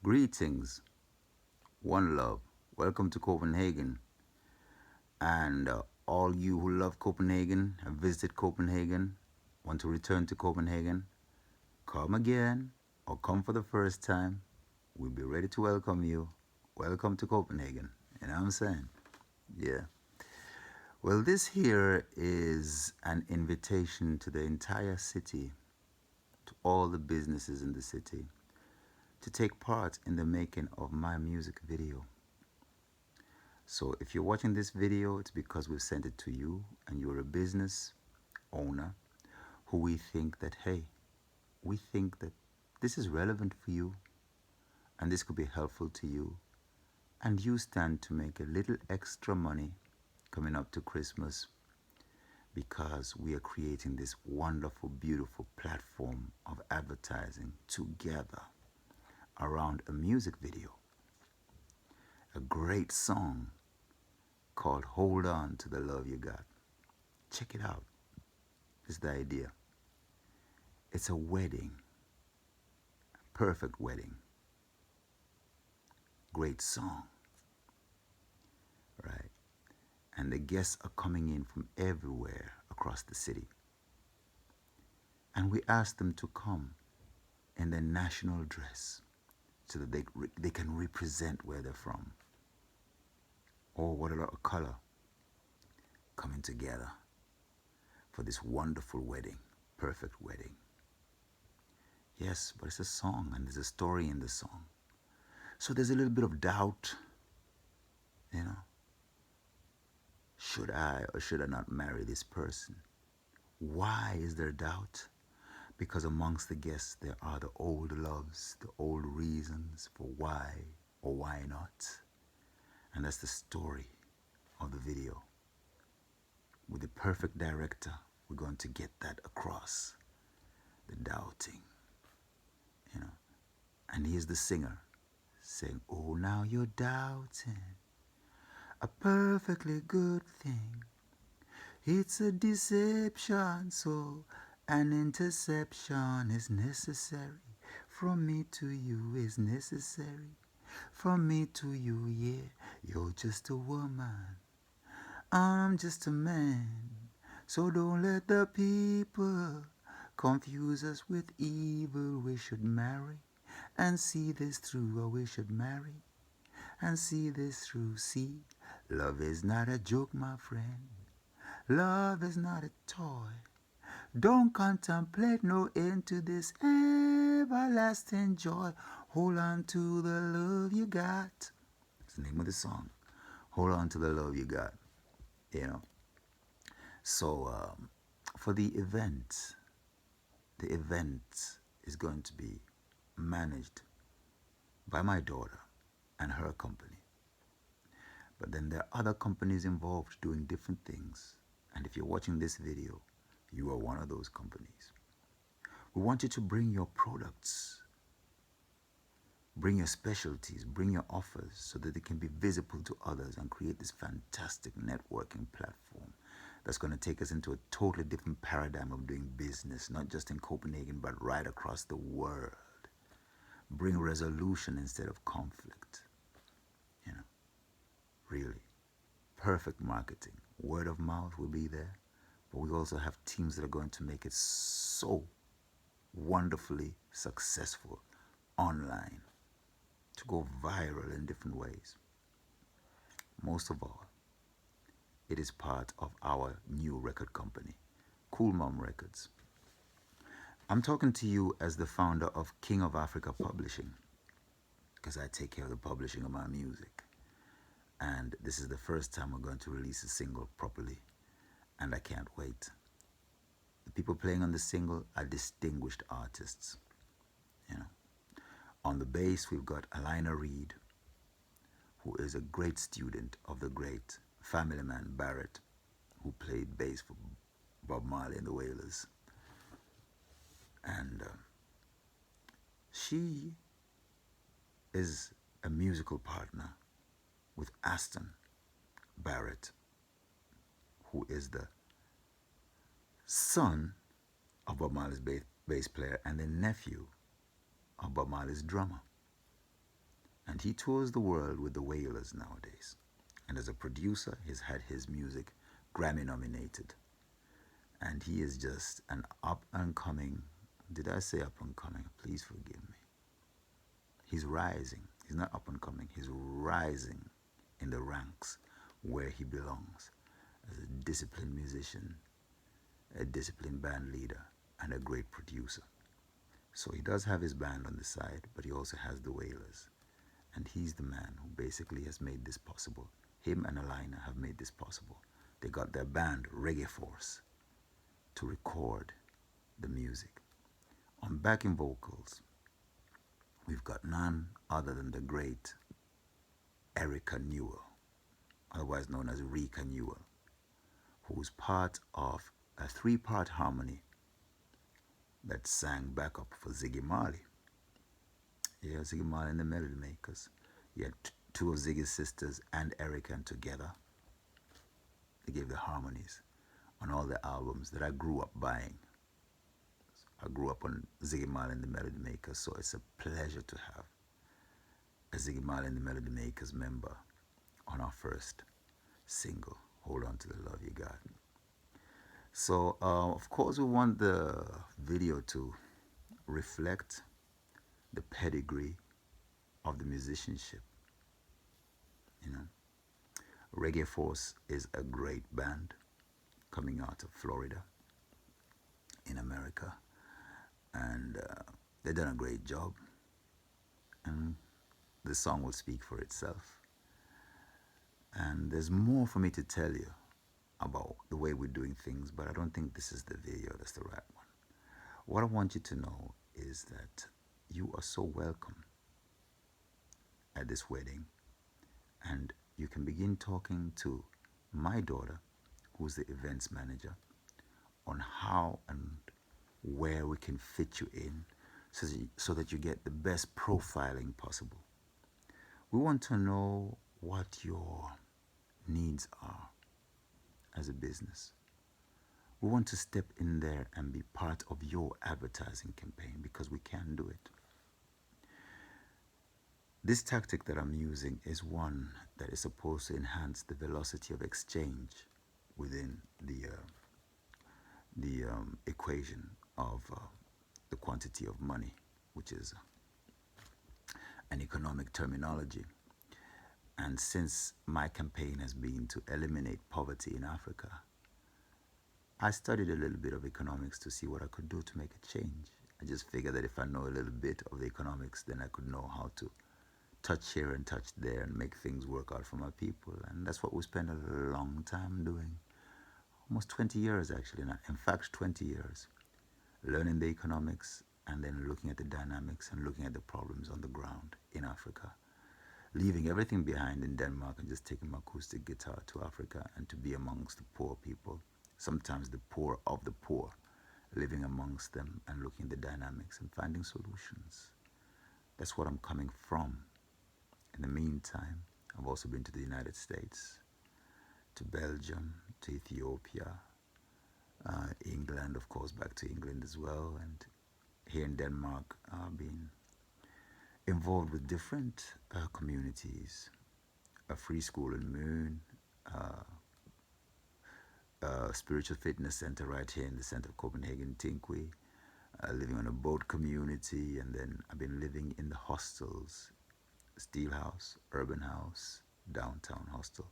Greetings, one love. Welcome to Copenhagen. And all you who love Copenhagen, have visited Copenhagen, want to return to Copenhagen, come again or come for the first time. We'll be ready to welcome you. Welcome to Copenhagen. You know what I'm saying? Yeah. Well, this here is an invitation to the entire city, to all the businesses in the city, to take part in the making of my music video. So if you're watching this video, it's because we've sent it to you and you're a business owner who we think that, hey, we think that this is relevant for you and this could be helpful to you. And you stand to make a little extra money coming up to Christmas because we are creating this wonderful, beautiful platform of advertising together around a music video, a great song called Hold On to the Love You Got. Check it out. This is the idea. It's a wedding, perfect wedding, great song, right? And the guests are coming in from everywhere across the city. And we ask them to come in their national dress so that they can represent where they're from. Oh, what a lot of color coming together for this wonderful wedding, perfect wedding. Yes, but it's a song and there's a story in the song. So there's a little bit of doubt, you know. Should I or should I not marry this person? Why is there doubt? Because amongst the guests there are the old loves, the old reasons for why or why not. And that's the story of the video. With the perfect director, we're going to get that across. The doubting, you know. And here's the singer saying, oh, now you're doubting a perfectly good thing. It's a deception, so an interception is necessary. From me to you is necessary. From me to you, yeah, you're just a woman. I'm just a man. So don't let the people confuse us with evil. We should marry and see this through, or we should marry and see this through. See, love is not a joke, my friend. Love is not a toy. Don't contemplate no end to this everlasting joy. Hold on to the love you got. That's the name of the song. Hold on to the love you got. You know. So for the event is going to be managed by my daughter and her company. But then there are other companies involved doing different things. And if you're watching this video, you are one of those companies. We want you to bring your products, bring your specialties, bring your offers so that they can be visible to others and create this fantastic networking platform that's going to take us into a totally different paradigm of doing business, not just in Copenhagen, but right across the world. Bring resolution instead of conflict. You know, really. Perfect marketing. Word of mouth will be there. But we also have teams that are going to make it so wonderfully successful online to go viral in different ways. Most of all, it is part of our new record company, Cool Mom Records. I'm talking to you as the founder of King of Africa Publishing because I take care of the publishing of my music. And this is the first time we're going to release a single properly, and I can't wait. The people playing on the single are distinguished artists. You know, on the bass we've got Alina Reed, who is a great student of the great family man Barrett, who played bass for Bob Marley and the Wailers. And she is a musical partner with Aston Barrett, who is the son of Bob Marley's bass player and the nephew of Bob Marley's drummer. And he tours the world with the Wailers nowadays. And as a producer, he's had his music Grammy nominated. And he is just an up and coming, did I say up and coming? Please forgive me. He's rising. He's not up and coming. He's rising in the ranks where he belongs as a disciplined musician, a disciplined band leader, and a great producer. So he does have his band on the side, but he also has the Wailers. And he's the man who basically has made this possible. Him and Alina have made this possible. They got their band, Reggae Force, to record the music. On backing vocals, we've got none other than the great Erica Newell, otherwise known as Rika Newell, who's part of a three-part harmony that sang backup for Ziggy Marley. Yeah, Ziggy Marley and the Melody Makers. You had two of Ziggy's sisters and Erica, and together they gave the harmonies on all the albums that I grew up buying. I grew up on Ziggy Marley and the Melody Makers, so it's a pleasure to have a Ziggy Marley and the Melody Makers member on our first single, Hold On to the Love You Got. So, of course, we want the video to reflect the pedigree of the musicianship. You know, Reggae Force is a great band coming out of Florida in America, and they've done a great job, and the song will speak for itself. And there's more for me to tell you about the way we're doing things, but I don't think this is the video that's the right one. What I want you to know is that you are so welcome at this wedding, and you can begin talking to my daughter, who's the events manager, on how and where we can fit you in so that you get the best profiling possible. We want to know what your needs are as a business. We want to step in there and be part of your advertising campaign because we can do it. This tactic that I'm using is one that is supposed to enhance the velocity of exchange within the equation of the quantity of money, which is an economic terminology. And since my campaign has been to eliminate poverty in Africa, I studied a little bit of economics to see what I could do to make a change. I just figured that if I know a little bit of the economics, then I could know how to touch here and touch there and make things work out for my people. And that's what we spent a long time doing. Almost 20 years actually, in fact 20 years, learning the economics and then looking at the dynamics and looking at the problems on the ground in Africa. Leaving everything behind in Denmark and just taking my acoustic guitar to Africa and to be amongst the poor people, sometimes the poor of the poor, living amongst them and looking at the dynamics and finding solutions. That's what I'm coming from. In the meantime, I've also been to the United States, to Belgium, to Ethiopia, England, of course, back to England as well, and here in Denmark, I've been involved with different communities, a free school in Moon, a spiritual fitness center right here in the center of Copenhagen, Tinkwi, living on a boat community, and then I've been living in the hostels, Steel House, Urban House, Downtown Hostel,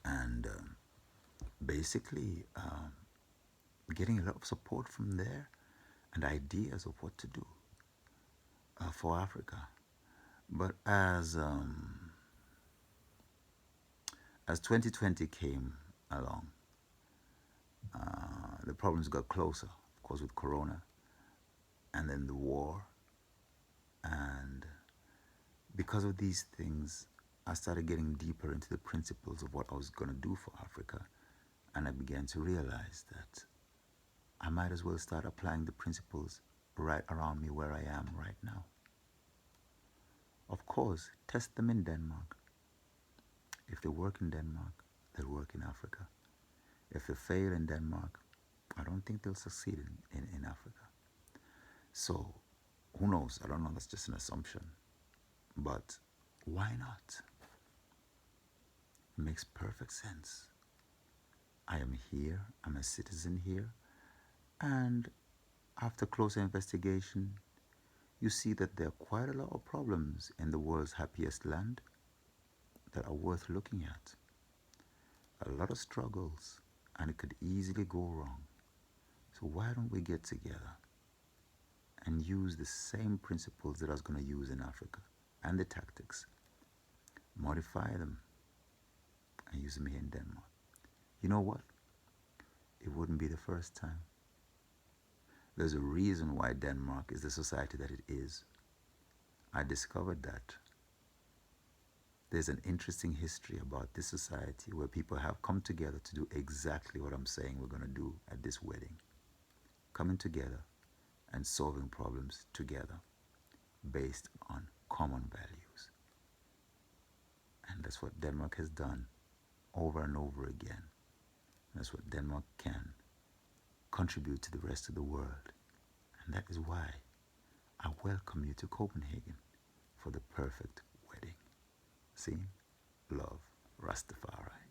and basically getting a lot of support from there and ideas of what to do for Africa. But as 2020 came along, the problems got closer, of course, with Corona, and then the war. And because of these things, I started getting deeper into the principles of what I was going to do for Africa. And I began to realize that I might as well start applying the principles right around me where I am right now. Of course, test them in Denmark. If they work in Denmark, they'll work in Africa. If they fail in Denmark, I don't think they'll succeed in Africa. So, who knows? I don't know. That's just an assumption. But why not? It makes perfect sense. I am here, I'm a citizen here, and after closer investigation, you see that there are quite a lot of problems in the world's happiest land that are worth looking at. A lot of struggles, and it could easily go wrong. So why don't we get together and use the same principles that I was going to use in Africa and the tactics, modify them, and use them here in Denmark? You know what? It wouldn't be the first time. There's a reason why Denmark is the society that it is. I discovered that there's an interesting history about this society where people have come together to do exactly what I'm saying we're going to do at this wedding. Coming together and solving problems together based on common values. And that's what Denmark has done over and over again. That's what Denmark can contribute to the rest of the world. And that is why I welcome you to Copenhagen for the perfect wedding. See? Love, Rastafari.